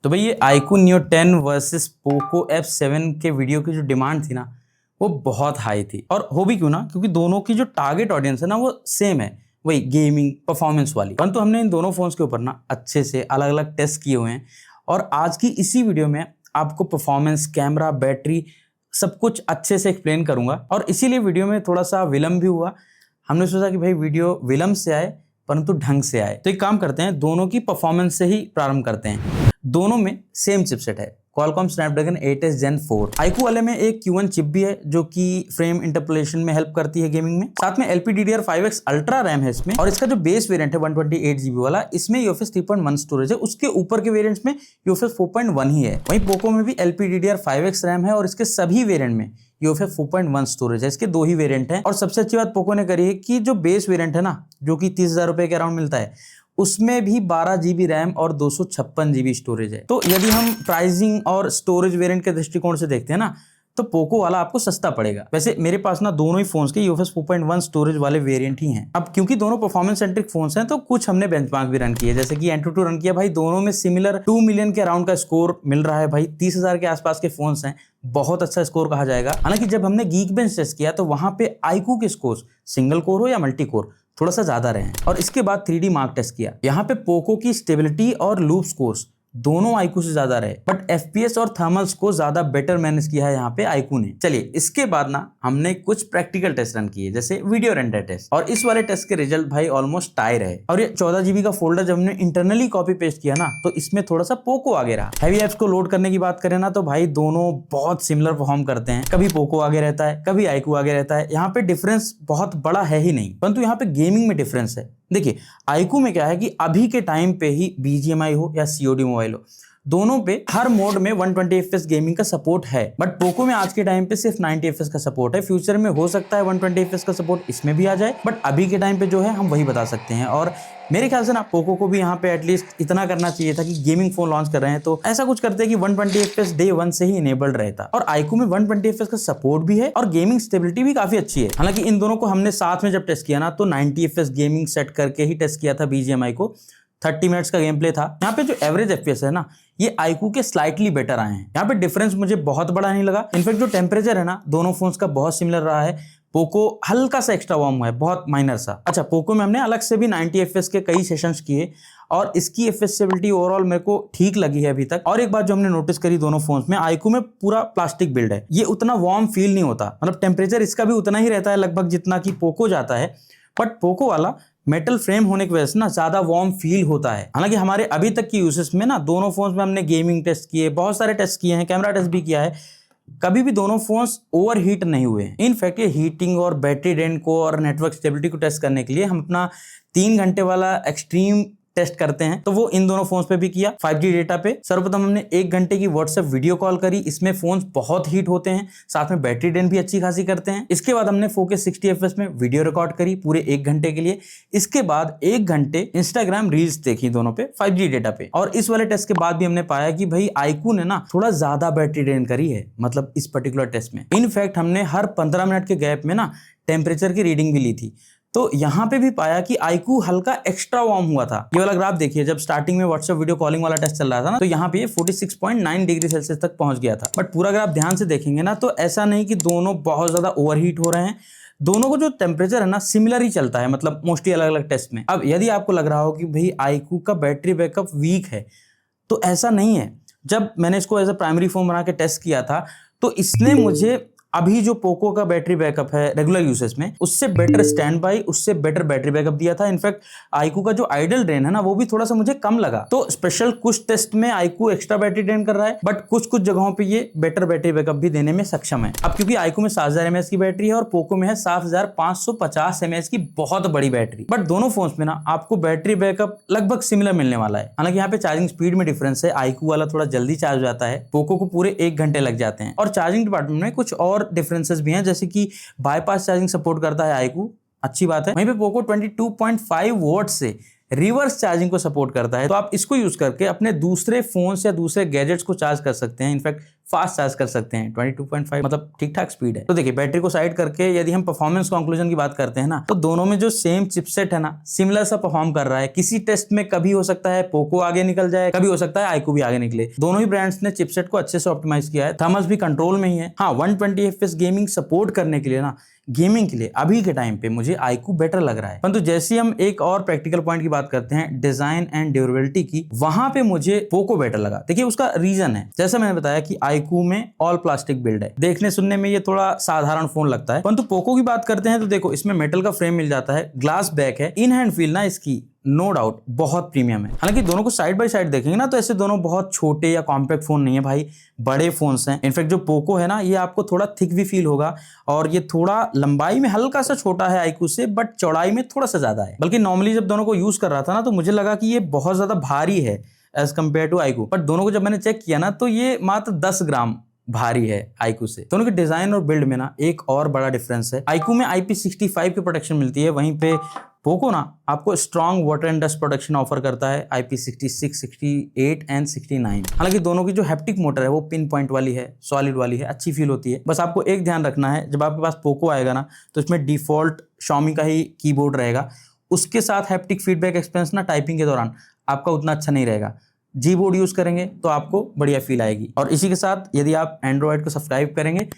तो भाई ये iQOO Neo 10 versus Poco F7 के वीडियो की जो डिमांड थी ना वो बहुत हाई थी। और हो भी क्यों ना, क्योंकि दोनों की जो टारगेट ऑडियंस है ना वो सेम है, वही गेमिंग परफॉर्मेंस वाली। परंतु हमने इन दोनों फोन्स के ऊपर ना अच्छे से अलग अलग टेस्ट किए हुए हैं और आज की इसी वीडियो में आपको परफॉर्मेंस, कैमरा, बैटरी सब कुछ अच्छे से एक्सप्लेन करूंगा। और इसीलिए वीडियो में थोड़ा सा विलम्ब भी हुआ। हमने सोचा कि भाई वीडियो विलम्ब से आए परंतु ढंग से आए। तो एक काम करते हैं, दोनों की परफॉर्मेंस से ही प्रारंभ करते हैं। दोनों में सेम चिपसेट है, Qualcomm Snapdragon 8s Gen 4। iQOO वाले में एक Q1 चिप भी है जो कि फ्रेम इंटरपोलेशन में हेल्प करती है गेमिंग में। साथ में LPDDR5X अल्ट्रा रैम है इसमें। और इसका जो बेस वेरिएंट है 128GB वाला, इसमें UFS 3.1 स्टोरेज है। उसके ऊपर के वेरिएंट्स में UFS 4.1 ही है। वहीं पोको में भी LPDDR5X रैम है और इसके सभी वेरिएंट में UFS 4.1 स्टोरेज है। इसके दो ही वेरिएंट है। और सबसे अच्छी बात पोको ने करी है कि जो बेस वेरिएंट है ना, जो कि 30,000 रुपए के अराउंड मिलता है, उसमें भी 12GB रैम और 256GB स्टोरेज है। तो यदि हम प्राइसिंग और स्टोरेज वेरिएंट के दृष्टिकोण से देखते हैं ना, तो पोको वाला आपको सस्ता पड़ेगा। वैसे मेरे पास ना दोनों ही फोन्स के UFS 4.1 स्टोरेज वाले वेरिएंट ही हैं। अब क्योंकि दोनों परफॉर्मेंस सेंट्रिक फोन्स हैं तो कुछ हमने बेंचमार्क भी रन किए, जैसे कि Antutu रन किया। भाई दोनों में सिमिलर 2 मिलियन के अराउंड का स्कोर मिल रहा है। भाई 30,000 के आसपास के फोन्स हैं, बहुत अच्छा स्कोर कहा जाएगा। हालांकि जब हमने Geekbench टेस्ट किया तो वहां पे iQOO के स्कोर सिंगल कोर हो या मल्टी कोर थोड़ा सा ज्यादा रहे। और इसके बाद 3D मार्क टेस्ट किया, यहाँ पे पोको की स्टेबिलिटी और लूप स्कोर्स दोनों iQOO से ज्यादा रहे, बट FPS और थर्मल्स को ज्यादा बेटर मैनेज किया है यहाँ पे iQOO ने। चलिए इसके बाद ना हमने कुछ प्रैक्टिकल टेस्ट रन किए, जैसे वीडियो रेंडर टेस्ट। और इस वाले टेस्ट के रिजल्ट भाई ऑलमोस्ट टाई रहे। और ये 14GB का फोल्डर जब हमने इंटरनली कॉपी पेस्ट किया ना, तो इसमें थोड़ा सा पोको आगे रहा। हैवी एप्स को लोड करने की बात करें ना, तो भाई दोनों बहुत सिमिलर परफॉर्म करते हैं। कभी पोको आगे रहता है, कभी iQOO आगे रहता है। यहाँ पे डिफरेंस बहुत बड़ा है ही नहीं, परंतु यहाँ पे गेमिंग में डिफरेंस है। देखिए iQOO में क्या है कि अभी के टाइम पे ही BGMI हो या COD मोबाइल हो, दोनों पे हर मोड में 120 FPS गेमिंग का सपोर्ट है। बट पोको में आज के टाइम पे सिर्फ 90 FPS का सपोर्ट है। फ्यूचर में हो सकता है 120 FPS का सपोर्ट इसमें भी आ जाए, बट अभी के टाइम पे जो है हम वही बता सकते हैं। और मेरे ख्याल से ना पोको को भी यहाँ पे एटलीस्ट इतना करना चाहिए था कि गेमिंग फोन लॉन्च कर रहे हैं तो ऐसा कुछ करते हैं कि 120 FPS डे 1 से ही इनेबल्ड रहता। और iQOO में 120 FPS का सपोर्ट भी है और गेमिंग स्टेबिलिटी भी काफी अच्छी है। हालांकि इन दोनों को हमने साथ में जब टेस्ट किया ना, तो 90 FPS गेमिंग सेट करके ही टेस्ट किया था BGMI को। 30 मिनट्स का गेम प्ले था। यहाँ पे जो एवरेज FPS है ना, ये iQOO के स्लाइटली बेटर आए हैं। यहाँ पे डिफरेंस मुझे बहुत बड़ा नहीं लगा। इनफैक्ट जो टेम्परेचर है ना दोनों फोन्स का बहुत सिमिलर रहा है। पोको हल्का सा एक्स्ट्रा वार्म हुआ है, बहुत माइनर सा। अच्छा, पोको में हमने अलग से भी 90 FPS के कई सेशंस किए और इसकी FPS स्टेबिलिटी ओवरऑल मेरे को ठीक लगी है अभी तक। और एक बात जो हमने नोटिस करी दोनों फोन्स में, iQOO में पूरा प्लास्टिक बिल्ड है, ये उतना वार्म फील नहीं होता। मतलब टेम्परेचर इसका भी उतना ही रहता है लगभग जितना कि पोको जाता है, बट पोको वाला मेटल फ्रेम होने की वजह से ना ज्यादा वार्म फील होता है। हालांकि हमारे अभी तक की यूसेस में ना दोनों फोन्स में हमने गेमिंग टेस्ट किए, बहुत सारे टेस्ट किए हैं, कैमरा टेस्ट भी किया है, कभी भी दोनों फोन्स ओवर हीट नहीं हुए। इनफैक्ट ये हीटिंग और बैटरी ड्रेन को और नेटवर्क स्टेबिलिटी को टेस्ट करने के लिए हम अपना 3 घंटे वाला एक्सट्रीम टेस्ट करते हैं, तो वो इन दोनों फोन्स पे भी किया। 5G डेटा पे सर्वप्रथम हमने 1 घंटे की व्हाट्सएप वीडियो कॉल करी। इसमें फोन्स बहुत हीट होते हैं, साथ में बैटरी ड्रेन भी अच्छी खासी करते हैं। इसके बाद हमने 4K 60 FPS में वीडियो रिकॉर्ड करी पूरे 1 घंटे के लिए। इसके बाद 1 घंटे इंस्टाग्राम रील्स देखी दोनों पे 5G डेटा पे। और इस वाले टेस्ट के बाद भी हमने पाया कि भाई iQOO ने ना थोड़ा ज्यादा बैटरी ड्रेन करी है, मतलब इस पर्टिकुलर टेस्ट में। इनफैक्ट हमने हर 15 मिनट के गैप में ना टेम्परेचर की रीडिंग भी ली थी, तो यहाँ पे भी पाया कि iQOO हल्का एक्स्ट्रा वार्म हुआ था। ये वाला ग्राफ देखिए, जब स्टार्टिंग में व्हाट्सएप वीडियो कॉलिंग वाला टेस्ट चल रहा था ना, तो यहाँ पे 46.9 डिग्री सेल्सियस तक पहुंच गया था। बट पूरा ग्राफ ध्यान से देखेंगे ना, तो ऐसा नहीं कि दोनों बहुत ज्यादा ओवरहीट हो रहे हैं। दोनों को जो टेम्परेचर है ना सिमिलर ही चलता है, मतलब मोस्टली अलग अलग टेस्ट में। अब यदि आपको लग रहा हो कि भाई iQOO का बैटरी बैकअप वीक है, तो ऐसा नहीं है। जब मैंने इसको एज अ प्राइमरी फोन बना के टेस्ट किया था, तो इसने मुझे अभी जो पोको का बैटरी बैकअप है रेगुलर यूसेज में, उससे बेटर स्टैंड बाई, उससे बेटर बैटरी बैकअप दिया था। इनफैक्ट iQOO का जो आइडल ड्रेन है ना, वो भी थोड़ा सा मुझे कम लगा। तो स्पेशल कुछ टेस्ट में iQOO एक्स्ट्रा बैटरी ड्रेन कर रहा है, बट कुछ कुछ जगहों पे ये बेटर बैटरी बैकअप भी देने में सक्षम है। अब क्योंकि iQOO में 7000 mAh की बैटरी है और पोको में है 7550 mAh की बहुत बड़ी बैटरी, बट दोनों फोन्स में ना आपको बैटरी बैकअप लगभग सिमिलर मिलने वाला है। हालांकि यहाँ पे चार्जिंग स्पीड में डिफरेंस है, iQOO वाला थोड़ा जल्दी चार्ज हो जाता है, पोको को पूरे 1 घंटे लग जाते हैं। और चार्जिंग डिपार्टमेंट में कुछ और डिफरेंसेस भी हैं, जैसे कि बाईपास चार्जिंग सपोर्ट करता है iQOO, अच्छी बात है। वहीं पे पोको 22.5 वोल्ट से रिवर्स चार्जिंग को सपोर्ट करता है, तो आप इसको यूज करके अपने दूसरे फोन या दूसरे गैजेट्स को चार्ज कर सकते हैं। इनफैक्ट फास्ट चार्ज कर सकते हैं। 22.5 मतलब ठीक ठाक स्पीड है। तो देखिए बैटरी को साइड करके यदि हम परफॉर्मेंस कंक्लूजन की बात करते हैं ना, तो दोनों में जो सेम चिपसेट है ना, सिमिलर सा परफॉर्म कर रहा है। किसी टेस्ट में कभी हो सकता है पोको आगे निकल जाए, कभी हो सकता है आईक्यू भी आगे निकले। दोनों ही ब्रांड्स ने चिपसेट को अच्छे से ऑप्टिमाइज किया है। थर्मल्स भी कंट्रोल में ही है। हाँ, 120 FPS गेमिंग सपोर्ट करने के लिए ना, गेमिंग के लिए अभी के टाइम पे मुझे आईक्यू बेटर लग रहा है। परंतु जैसे हम एक और प्रैक्टिकल पॉइंट की बात करते हैं डिजाइन एंड ड्यूरेबिलिटी की, वहां पे मुझे पोको बेटर लगा। देखिए उसका रीजन है, जैसा मैंने बताया कि आईक्यू में ऑल प्लास्टिक बिल्ड है, देखने सुनने में ये थोड़ा साधारण फोन लगता है। परंतु पोको की बात करते हैं तो देखो इसमें मेटल का फ्रेम मिल जाता है, ग्लास बैक है, इन हैंड फील ना इसकी नो डाउट बहुत प्रीमियम है। हालांकि दोनों को साइड बाय साइड देखेंगे ना तो ऐसे दोनों बहुत छोटे या कॉम्पैक्ट फोन नहीं है भाई, बड़े फोन्स हैं। इनफैक्ट जो पोको है ना ये आपको थोड़ा थिक भी फील होगा, और ये थोड़ा लंबाई में हल्का सा छोटा है आईक्यू से, बट चौड़ाई में थोड़ा सा ज्यादा है। बल्कि नॉर्मली जब दोनों को यूज कर रहा था ना तो मुझे लगा कि ये बहुत ज्यादा भारी है as compare to IQ, but दोनों को जब मैंने चेक किया ना तो ये मात्र 10 ग्राम भारी है आईक्यू से। दोनों के डिजाइन और बिल्ड में ना एक और बड़ा डिफरेंस है। आईक्यू में IP65 की प्रोटेक्शन मिलती है, वहीं पे पोको ना आपको strong water and dust protection offer करता है IP66, 68 एंड 69। हालांकि दोनों की जो हैप्टिक मोटर है वो पिन पॉइंट वाली है, सॉलिड वाली है, अच्छी फील होती है। बस आपको एक ध्यान रखना है, जब आपके पास पोको आएगा ना तो इसमें डिफॉल्ट Xiaomi का ही कीबोर्ड रहेगा, उसके साथ हैप्टिक फीडबैक एक्सपीरियंस ना टाइपिंग के दौरान आपका उतना अच्छा नहीं रहेगा। जी बोर्ड यूज करेंगे तो आपको बढ़िया फील आएगी, और इसी के साथ यदि आप एंड्रॉयड को सब्सक्राइब करेंगे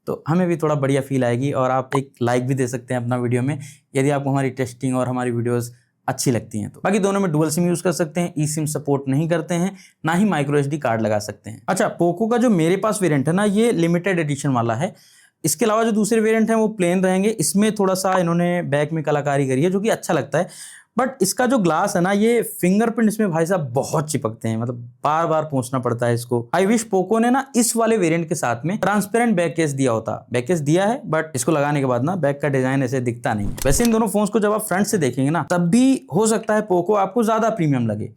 तो हमें भी थोड़ा बढ़िया फील आएगी, और आप एक लाइक भी दे सकते हैं अपना वीडियो में यदि आपको हमारी टेस्टिंग और हमारी वीडियोस अच्छी लगती हैं तो। बाकी दोनों में डुअल सिम यूज कर सकते हैं, ई सिम सपोर्ट नहीं करते हैं, ना ही माइक्रो SD कार्ड लगा सकते हैं। अच्छा, पोको का जो मेरे पास वेरिएंट है ना ये लिमिटेड एडिशन वाला है। इसके अलावा जो दूसरे वेरिएंट हैं वो प्लेन रहेंगे। इसमें थोड़ा सा इन्होंने बैक में कलाकारी करी है जो कि अच्छा लगता है, बट इसका जो ग्लास है ना ये फिंगरप्रिंट इसमें भाई साहब बहुत चिपकते हैं, मतलब बार बार पहुंचना पड़ता है इसको। आई विश पोको ने ना इस वाले वेरिएंट के साथ में ट्रांसपेरेंट बैक केस दिया होता। बैक केस दिया है बट इसको लगाने के बाद ना बैक का डिजाइन ऐसे दिखता नहीं है। वैसे इन दोनों फोन्स को जब आप फ्रंट से देखेंगे ना तब भी हो सकता है पोको आपको ज्यादा प्रीमियम लगे।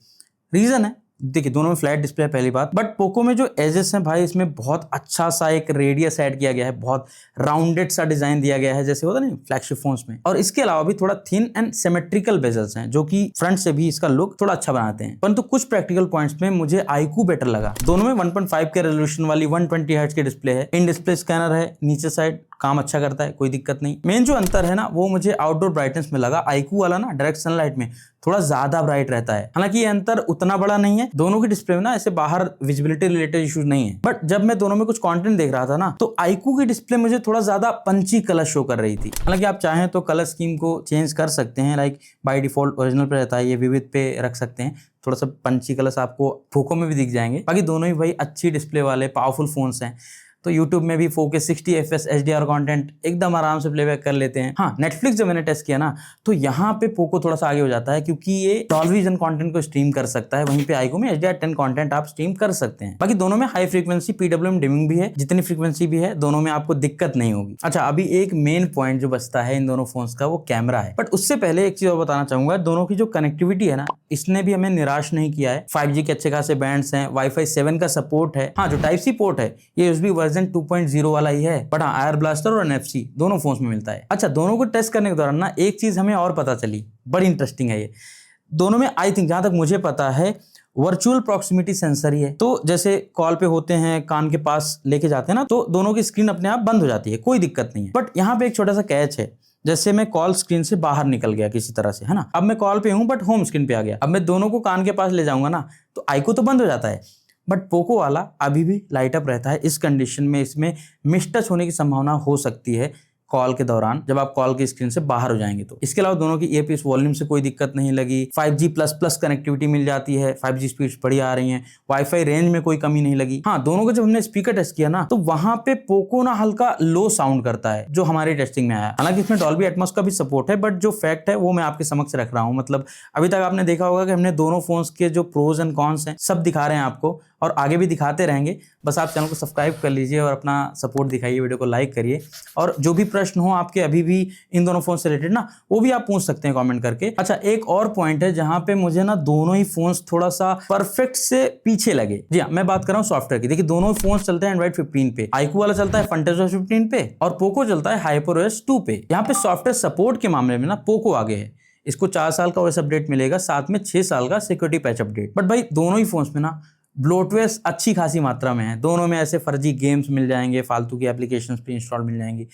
रीजन है, देखिए दोनों में फ्लैट डिस्प्ले है पहली बात, बट पोको में जो एजेस हैं भाई इसमें बहुत अच्छा सा एक रेडियस ऐड किया गया है, बहुत राउंडेड सा डिजाइन दिया गया है जैसे होता नहीं फ्लैगशिप फोन्स में। और इसके अलावा भी थोड़ा थिन एंड सिमेट्रिकल बेजल्स हैं जो कि फ्रंट से भी इसका लुक थोड़ा अच्छा बनाते हैं। परंतु कुछ प्रैक्टिकल पॉइंट्स में मुझे आईक्यू बेटर लगा। दोनों में 1.5 के रेजोल्यूशन वाली 120 हर्ट्ज की डिस्प्ले है, इन डिस्प्ले स्कैनर है, नीचे साइड काम अच्छा करता है, कोई दिक्कत नहीं। मेन जो अंतर है ना वो मुझे आउटडोर ब्राइटनेस में लगा। आईक्यू वाला ना डायरेक्ट सनलाइट में थोड़ा ज्यादा ब्राइट रहता है। हालांकि ये अंतर उतना बड़ा नहीं है, दोनों की डिस्प्ले में ना ऐसे बाहर विजिबिलिटी रिलेटेड इश्यूज नहीं है। बट जब मैं दोनों में कुछ कंटेंट देख रहा था ना तो आईक्यू की डिस्प्ले मुझे थोड़ा ज्यादा पंची कलर शो कर रही थी। हालांकि आप चाहें तो कलर स्कीम को चेंज कर सकते हैं, लाइक बाय डिफॉल्ट ओरिजिनल पे रहता है, ये विविध पे रख सकते हैं, थोड़ा सा पंची कलर्स आपको पोको में भी दिख जाएंगे। बाकी दोनों ही भाई अच्छी डिस्प्ले वाले पावरफुल फोन्स हैं, तो YouTube में भी 4K 60 FPS HDR कंटेंट एकदम आराम से प्लेबैक कर लेते हैं। हाँ, नेटफ्लिक्स जब मैंने टेस्ट किया ना तो यहाँ पे पोको थोड़ा सा आगे हो जाता है क्योंकि ये डॉल्बी विजन कंटेंट को स्ट्रीम कर सकता है, वहीं पे आईक्यू में HDR10 कंटेंट आप स्ट्रीम कर सकते हैं। बाकी दोनों में हाई फ्रीक्वेंसी PWM डिमिंग भी है, जितनी फ्रीक्वेंसी भी है दोनों में आपको दिक्कत नहीं होगी। अच्छा, अभी एक मेन पॉइंट जो बचता है इन दोनों फोन्स का वो कैमरा है, बट उससे पहले एक चीज और बताना चाहूंगा, दोनों की जो कनेक्टिविटी है ना इसने भी हमें निराश नहीं किया है। 5G के अच्छे खासे बैंड्स हैं, Wi-Fi 7 का सपोर्ट है। हाँ, जो Type-C पोर्ट है ये USB वर्जन 2.0 वाला ही है, बट हाँ एयर ब्लास्टर और NFC दोनों फोन्स में मिलता है। अच्छा, दोनों को टेस्ट करने के दौरान ना एक चीज हमें और पता चली, बड़ी इंटरेस्टिंग है ये। दोनों में आई थिंक जहां तक मुझे पता है वर्चुअल प्रॉक्सिमिटी सेंसर ही है। तो जैसे कॉल पे होते हैं, कान के पास लेके जाते हैं ना तो दोनों की स्क्रीन अपने आप बंद हो जाती है, कोई दिक्कत नहीं है। बट यहाँ पे एक छोटा सा कैच है, जैसे मैं कॉल स्क्रीन से बाहर निकल गया किसी तरह से, है ना, अब मैं कॉल पे हूं बट होम स्क्रीन पे आ गया, अब मैं दोनों को कान के पास ले जाऊंगा ना तो आईक्यू तो बंद हो जाता है, बट पोको वाला अभी भी लाइट अप रहता है। इस कंडीशन में इसमें मिस टच होने की संभावना हो सकती है कॉल के दौरान, जब आप कॉल की स्क्रीन से बाहर हो जाएंगे तो। इसके अलावा दोनों की ईयरपीस वॉल्यूम से कोई दिक्कत नहीं लगी, 5G++ कनेक्टिविटी मिल जाती है, 5G स्पीड्स बढ़िया आ रही हैं, वाईफाई रेंज में कोई कमी नहीं लगी। हाँ, दोनों को जब हमने स्पीकर टेस्ट किया ना तो वहां पे पोको ना हल्का लो साउंड करता है जो हमारी टेस्टिंग में आया। हालांकि इसमें डॉल्बी एटमॉस का भी सपोर्ट है, बट जो फैक्ट है वो मैं आपके समक्ष रख रहा हूँ। मतलब अभी तक आपने देखा होगा कि हमने दोनों फोन्स के जो प्रोज एंड कॉन्स हैं सब दिखा रहे हैं आपको, और आगे भी दिखाते रहेंगे। बस आप चैनल को सब्सक्राइब कर लीजिए और अपना सपोर्ट दिखाइए, वीडियो को लाइक करिए, और जो भी प्रश्न हो आपके अभी भी इन दोनों फोन से रिलेटेड ना वो भी आप पूछ सकते हैं कमेंट करके। अच्छा, एक और पॉइंट है जहां पे मुझे ना दोनों ही फोन्स थोड़ा सा परफेक्ट से पीछे लगे। जी हाँ, मैं बात कर रहा हूँ सॉफ्टवेयर की। देखिए दोनों फोन्स चलते हैं एंड्रॉइड 15 पे, आईक्यू वाला चलता है FuntOS 15 पे और पोको चलता है HyperOS 2 पे। यहाँ पे सॉफ्टवेयर सपोर्ट के मामले में ना पोको आगे है, इसको 4 साल का OS अपडेट मिलेगा, साथ में 6 साल का सिक्योरिटी पैच अपडेट। बट भाई दोनों ही फोन्स में ना ब्लोटवेयर अच्छी खासी मात्रा में है। दोनों में ऐसे फर्जी गेम्स मिल जाएंगे, फालतू की एप्लीकेशंस प्री इंस्टॉल मिल जाएंगी,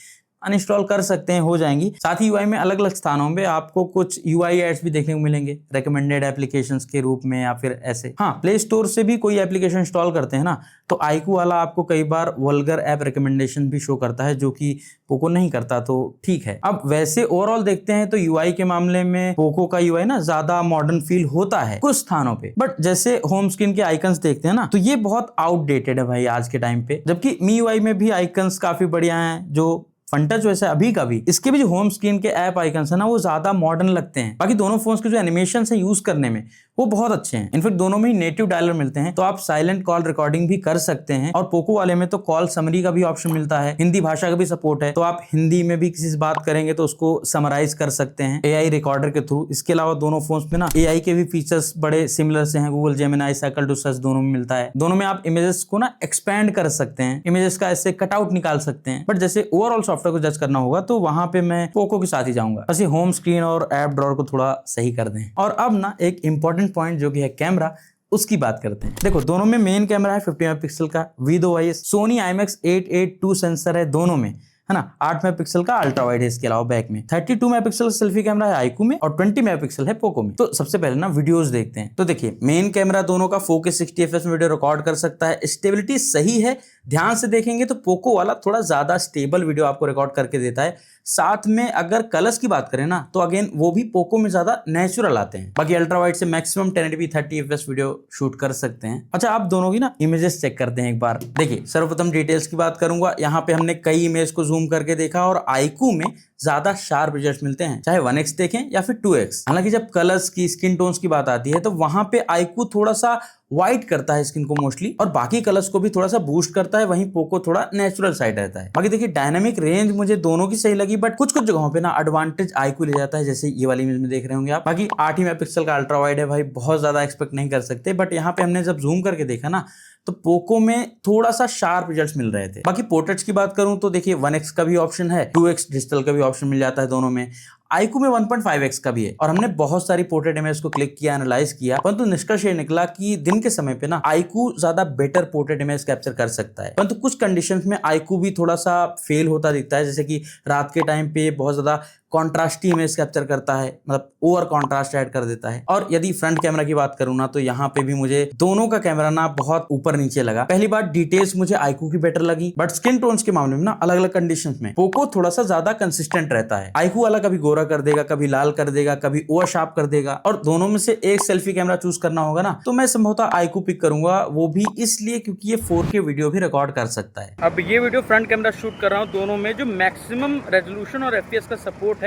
अनइंस्टॉल कर सकते हैं, हो जाएंगी। साथ ही यूआई में अलग अलग स्थानों पे आपको कुछ यूआई एड्स भी देखने को मिलेंगे, रिकमेंडेड एप्लीकेशंस के रूप में या फिर ऐसे। हाँ, प्ले स्टोर से भी कोई एप्लीकेशन इंस्टॉल करते हैं ना, तो आईकू वाला आपको कई बार वल्गर ऐप रिकमेंडेशन भी शो करता है, जो कि पोको नहीं करता, तो ठीक है। अब वैसे ओवरऑल देखते हैं तो यूआई के मामले में पोको का यूआई ना ज्यादा मॉडर्न फील होता है कुछ स्थानों पे, बट जैसे होम स्क्रीन के आइकन्स देखते हैं ना, तो ये बहुत आउटडेटेड है भाई आज के टाइम पे। जबकि MIUI में भी आइकन्स काफी बढ़िया हैं, जो फंटच वैसे अभी का भी, इसके भी जो होम स्क्रीन के ऐप आइकन्स है ना, वो ज्यादा मॉडर्न लगते हैं। बाकी दोनों फोन्स के जो एनिमेशन है यूज करने में वो बहुत अच्छे हैं। इनफैक्ट दोनों में ही नेटिव डायलर मिलते हैं, तो आप साइलेंट कॉल रिकॉर्डिंग भी कर सकते हैं। और पोको वाले में तो कॉल समरी का भी ऑप्शन मिलता है, हिंदी भाषा का भी सपोर्ट है, तो आप हिंदी में भी किसी से बात करेंगे तो उसको समराइज कर सकते हैं AI रिकॉर्डर के थ्रू। इसके अलावा दोनों फोन्स में ना AI के भी फीचर्स बड़े सिमिलर से हैं, Google Gemini, circle to search दोनों में मिलता है। दोनों में आप इमेजेस को ना एक्सपैंड कर सकते हैं, इमेजेस का ऐसे कटआउट निकाल सकते हैं। बट जैसे ओवरऑल सॉफ्टवेयर को जज करना होगा तो वहां पे मैं पोको के साथ ही जाऊंगा, बस ये होम स्क्रीन और ऐप ड्रॉअर को थोड़ा सही कर दें। और अब ना एक इंपॉर्टेंट पॉइंट जो कि है कैमरा, उसकी बात करते हैं। देखो दोनों में मेन कैमरा है 50 मेगापिक्सल का V2IS, सोनी IMX 882 सेंसर है दोनों में, है ना। 8 मेगापिक्सल का अल्ट्रा वाइड है इसके अलावा बैक में। 32 मेगापिक्सल सेल्फी कैमरा है आईकू में और 20 मेगापिक्सल है पोको में। तो सबसे पहले ना वीडियोस देखते हैं। तो देखिए मेन कैमरा दोनों का 4K 60 FPS में वीडियो रिकॉर्ड कर सकता है, स्टेबिलिटी सही है। ध्यान से देखेंगे तो पोको वाला थोड़ा ज्यादा स्टेबल वीडियो आपको रिकॉर्ड करके देता है। साथ में अगर कलर्स की बात करें ना, तो अगेन वो भी पोको में ज्यादा नेचुरल आते हैं। बाकी अल्ट्रा वाइड से maximum 1080p 30 FPS video shoot कर सकते हैं। अच्छा, आप दोनों की ना इमेजेस चेक करते हैं एक बार। देखिए सर्वप्रथम डिटेल्स की बात करूंगा, यहाँ पे हमने कई इमेज को जूम करके देखा और आईकू में ज्यादा शार्प रिजल्ट मिलते हैं, चाहे 1x देखें या फिर 2x। हालांकि जब कलर्स की, स्किन टोन्स की बात आती है तो वहां पे आईकू थोड़ा सा व्हाइट करता है स्किन को मोस्टली, और बाकी कलर्स को भी थोड़ा सा बूस्ट करता है, वहीं पोको थोड़ा नेचुरल साइड रहता है। बाकी देखिए डायनामिक रेंज मुझे दोनों की सही लगी, बट कुछ कुछ जगहों पे ना एडवांटेज आईकू ले जाता है, जैसे ये वाली इमेज में देख रहे होंगे आप। बाकी 8 मेगापिक्सल का अल्ट्रा वाइड है भाई, बहुत ज्यादा एक्सपेक्ट नहीं कर सकते, बट यहाँ पे हमने जब जूम करके देखा ना तो पोको में थोड़ा सा शार्प रिजल्ट्स मिल रहे थे। बाकी पोर्ट्रेट्स की बात करूं तो देखिए 1x का भी ऑप्शन है, 2x डिजिटल का भी ऑप्शन मिल जाता है दोनों में। आईकू में 1.5x का भी है, और हमने बहुत सारी पोर्ट्रेट इमेज को क्लिक किया, एनालाइज किया, परंतु निष्कर्ष ये निकला कि दिन के समय पे ना आईकू ज्यादा बेटर पोर्ट्रेट इमेज कैप्चर कर सकता है, परंतु कुछ कंडीशंस में आईकू भी थोड़ा सा फेल होता दिखता है, जैसे कि रात के टाइम पे बहुत ज्यादा कॉन्ट्रास्टी इमेज कैप्चर करता है, मतलब ओवर कॉन्ट्रास्ट ऐड कर देता है। और यदि फ्रंट कैमरा की बात करूं ना, तो यहाँ पे भी मुझे दोनों का कैमरा ना बहुत ऊपर नीचे लगा। पहली बात, डिटेल्स मुझे आईकू की बेटर लगी, बट स्किन टोन्स के मामले में ना अलग अलग कंडीशंस में पोको थोड़ा सा ज्यादा कंसिस्टेंट रहता है। आईकू वाला कभी गोरा कर देगा, कभी लाल कर देगा, कभी ओवर शार्प कर देगा, और दोनों में से एक सेल्फी कैमरा चूज करना होगा ना, तो मैं संभवतः आईकू पिक करूंगा, वो भी इसलिए क्योंकि ये 4K वीडियो भी रिकॉर्ड कर सकता है। अब ये वीडियो फ्रंट कैमरा शूट कर रहा हूँ, दोनों में जो मैक्सिमम रेजोल्यूशन और FPS का सपोर्ट है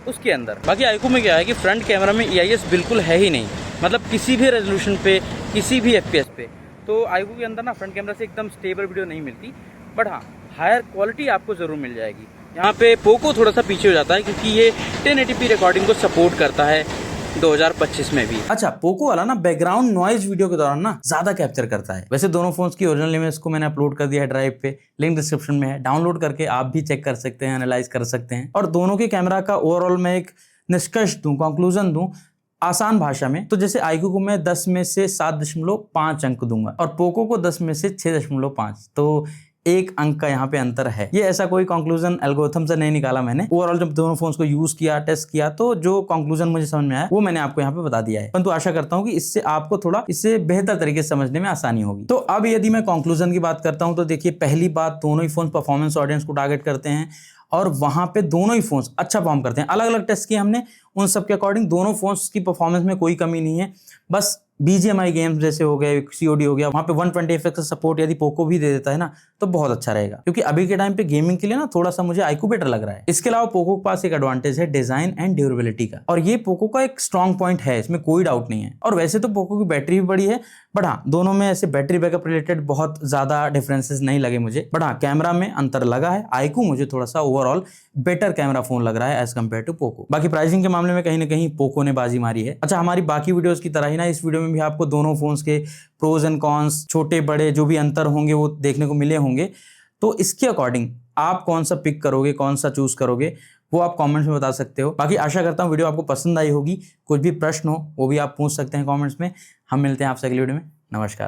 उसके अंदर। बाकी आईकू में क्या है कि फ्रंट कैमरा में EIS बिल्कुल है ही नहीं, मतलब किसी भी रेजोल्यूशन पे, किसी भी FPS पे। तो आईकू के अंदर ना फ्रंट कैमरा से एकदम स्टेबल वीडियो नहीं मिलती, बट हाँ हायर क्वालिटी आपको जरूर मिल जाएगी। यहाँ पे पोको थोड़ा सा पीछे हो जाता है क्योंकि ये 1080p रिकॉर्डिंग को सपोर्ट करता है 2025 में भी। अच्छा, पोको वाला ना बैकग्राउंड नॉइज वीडियो के दौरान ना ज्यादा कैप्चर करता है। वैसे दोनों फोन्स की ओरिजिनल इमेज को मैंने अपलोड कर दिया है ड्राइव पे, लिंक डिस्क्रिप्शन में है, डाउनलोड करके आप भी चेक कर सकते हैं, एनालाइज कर सकते हैं। और दोनों के कैमरा का ओवरऑल मैं एक निष्कर्ष दूं, कंक्लूजन दूं आसान भाषा में, तो जैसे आईकू को मैं 10 में से 7.5 अंक दूंगा और पोको को 10 में से 6.5, तो 1 अंक का यहाँ पे अंतर है। ये ऐसा कोई कंक्लूजन एल्गोरिथम से नहीं निकाला मैंने, ओवरऑल जब दोनों फोन्स को यूज किया, टेस्ट किया, तो जो कंक्लूजन मुझे समझ में आया वो मैंने आपको यहाँ पे बता दिया है। परंतु आशा करता हूँ कि इससे आपको थोड़ा इससे बेहतर तरीके से समझने में आसानी होगी। तो अब यदि मैं कंक्लूजन की बात करता हूँ, तो देखिए पहली बात, दोनों ही फोन परफॉर्मेंस ऑडियंस को टारगेट करते हैं और वहां पे दोनों ही फोन्स अच्छा परफॉर्म करते हैं। अलग अलग टेस्ट किए हमने, उन सब के अकॉर्डिंग दोनों फोन्स की परफॉर्मेंस में कोई कमी नहीं है। बस BGMI गेम्स जैसे हो गए, COD हो गया, वहां पे 120 FPS का सपोर्ट यदि पोको भी दे देता है ना, तो बहुत अच्छा रहेगा, क्योंकि अभी के टाइम पे गेमिंग के लिए ना थोड़ा सा मुझे आईकू बेटर लग रहा है। इसके अलावा पोको के पास एक एडवांटेज है डिजाइन एंड ड्यूरेबिलिटी का, और ये पोको का एक स्ट्रॉन्ग पॉइंट है, इसमें कोई डाउट नहीं है। और वैसे तो पोको की बैटरी भी बड़ी है, बट हाँ दोनों में ऐसे बैटरी बैकअप रिलेटेड बहुत ज्यादा डिफरेंसेस नहीं लगे मुझे, बट हाँ कैमरा में अंतर लगा है। आईकू मुझे थोड़ा सा ओवरऑल बेटर कैमरा फोन लग रहा है एज कम्पेयर टू पोको। बाकी प्राइसिंग के मामले में कहीं ना कहीं पोको ने बाजी मारी है। अच्छा, हमारी बाकी वीडियोस की तरह ही ना इस वीडियो में भी आपको दोनों फोन्स के प्रोज एंड कॉन्स, छोटे बड़े जो भी अंतर होंगे वो देखने को मिले होंगे, तो इसके अकॉर्डिंग आप कौन सा पिक करोगे, कौन सा चूज करोगे, वो आप कमेंट्स में बता सकते हो। बाकी आशा करता हूँ वीडियो आपको पसंद आई होगी। कुछ भी प्रश्न हो वो भी आप पूछ सकते हैं कमेंट्स में। हम मिलते हैं आपसे अगली वीडियो में। नमस्कार।